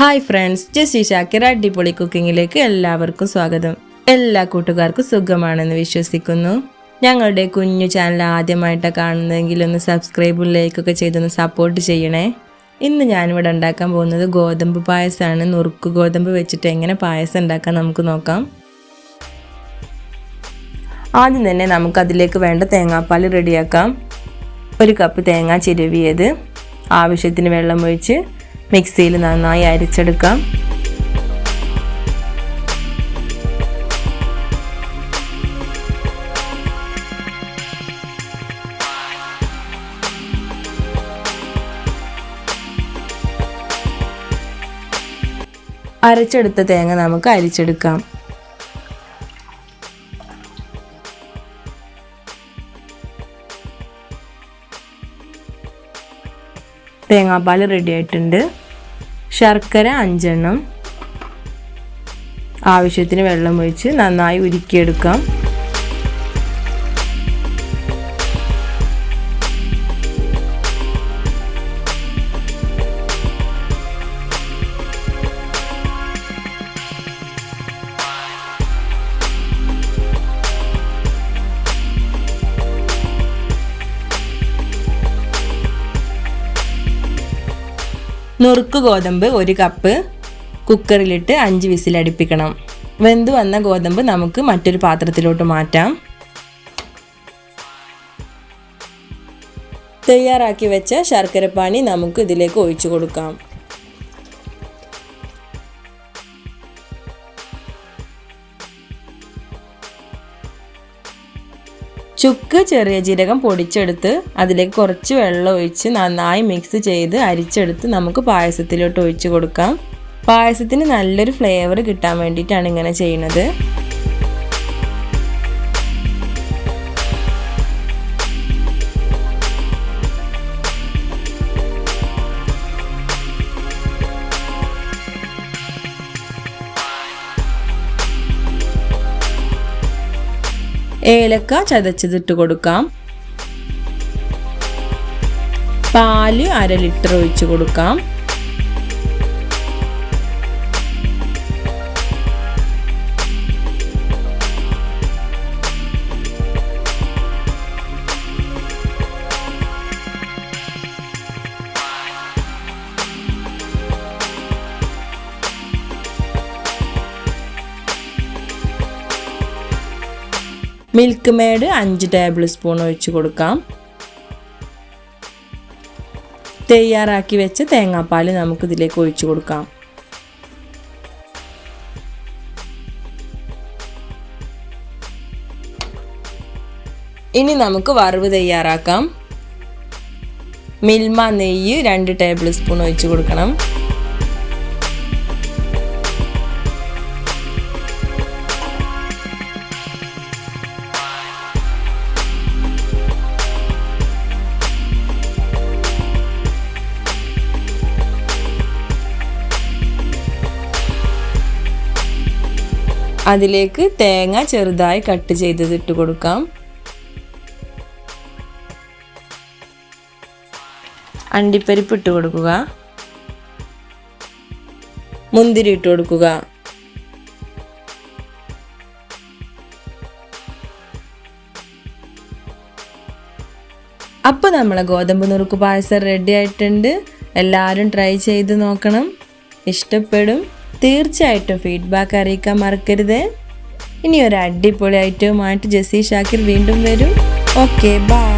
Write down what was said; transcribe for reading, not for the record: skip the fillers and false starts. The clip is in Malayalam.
ഹായ് ഫ്രണ്ട്സ്, ജസി ഷാക്കിർ അടിപൊളി കുക്കിങ്ങിലേക്ക് എല്ലാവർക്കും സ്വാഗതം. എല്ലാ കൂട്ടുകാർക്കും സുഖമാണെന്ന് വിശ്വസിക്കുന്നു. ഞങ്ങളുടെ കുഞ്ഞു ചാനൽ ആദ്യമായിട്ടാണ് കാണുന്നതെങ്കിൽ ഒന്ന് സബ്സ്ക്രൈബും ലൈക്കൊക്കെ ചെയ്തൊന്ന് സപ്പോർട്ട് ചെയ്യണേ. ഇന്ന് ഞാനിവിടെ ഉണ്ടാക്കാൻ പോകുന്നത് ഗോതമ്പ് പായസമാണ്. നുറുക്ക് ഗോതമ്പ് വെച്ചിട്ട് എങ്ങനെ പായസം ഉണ്ടാക്കാൻ നമുക്ക് നോക്കാം. ആദ്യം തന്നെ നമുക്കതിലേക്ക് വേണ്ട തേങ്ങാപ്പാൽ റെഡിയാക്കാം. 1 കപ്പ് തേങ്ങ ചിരവിയത്, ആവശ്യത്തിന് വെള്ളം ഒഴിച്ച് മിക്സിയിൽ നന്നായി അരിച്ചെടുക്കാം. അരച്ചെടുത്ത തേങ്ങ നമുക്ക് അരിച്ചെടുക്കാം. തേങ്ങാപ്പാൽ റെഡി ആയിട്ടുണ്ട്. ശർക്കര 5 എണ്ണം, ആവശ്യത്തിന് വെള്ളം ഒഴിച്ച് നന്നായി ഉരുക്കിയെടുക്കാം. നുറുക്ക് ഗോതമ്പ് 1 കപ്പ് കുക്കറിലിട്ട് 5 വിസിൽ അടുപ്പിക്കണം. വെന്ത് വന്ന ഗോതമ്പ് നമുക്ക് മറ്റൊരു പാത്രത്തിലോട്ട് മാറ്റാം. തയ്യാറാക്കി വെച്ച ശർക്കരപ്പാനി നമുക്ക് ഇതിലേക്ക് ഒഴിച്ചു കൊടുക്കാം. ചുക്ക് ചെറിയ ജീരകം പൊടിച്ചെടുത്ത് അതിലേക്ക് കുറച്ച് വെള്ളം ഒഴിച്ച് നന്നായി മിക്സ് ചെയ്ത് അരിച്ചെടുത്ത് നമുക്ക് പായസത്തിലോട്ട് ഒഴിച്ചു കൊടുക്കാം. പായസത്തിന് നല്ലൊരു ഫ്ലേവർ കിട്ടാൻ വേണ്ടിയിട്ടാണ് ഇങ്ങനെ ചെയ്യുന്നത്. ഏലക്ക ചതച്ചതിട്ട് കൊടുക്കാം. പാല് 1/2 ലിറ്റർ ഒഴിച്ച് കൊടുക്കാം. മിൽക്ക് മേഡ് 5 ടേബിൾ സ്പൂൺ ഒഴിച്ച് കൊടുക്കാം. തയ്യാറാക്കി വെച്ച തേങ്ങാപ്പാൽ നമുക്ക് ഇതിലേക്ക് ഒഴിച്ചു കൊടുക്കാം. ഇനി നമുക്ക് വറവ് തയ്യാറാക്കാം. മിൽമ നെയ്യ് 2 ടേബിൾ സ്പൂൺ ഒഴിച്ച് കൊടുക്കണം. അതിലേക്ക് തേങ്ങ ചെറുതായി കട്ട് ചെയ്തതിട്ട് കൊടുക്കാം. അണ്ടിപ്പരിപ്പ് ഇട്ട് കൊടുക്കുക. മുന്തിരി ഇട്ട് കൊടുക്കുക. അപ്പോൾ നമ്മളെ ഗോതമ്പ് നുറുക്ക് പായസം റെഡി ആയിട്ടുണ്ട്. എല്ലാവരും ട്രൈ ചെയ്ത് നോക്കണം, ഇഷ്ടപ്പെടും. തീർച്ചയായിട്ടും ഫീഡ്ബാക്ക് അറിയിക്കാൻ മറക്കരുത്. ഇനി ഒരു അടിപൊളി ഐറ്റവുമായിട്ട് ജസി ഷാക്കിർ വീണ്ടും വരും. Okay, by.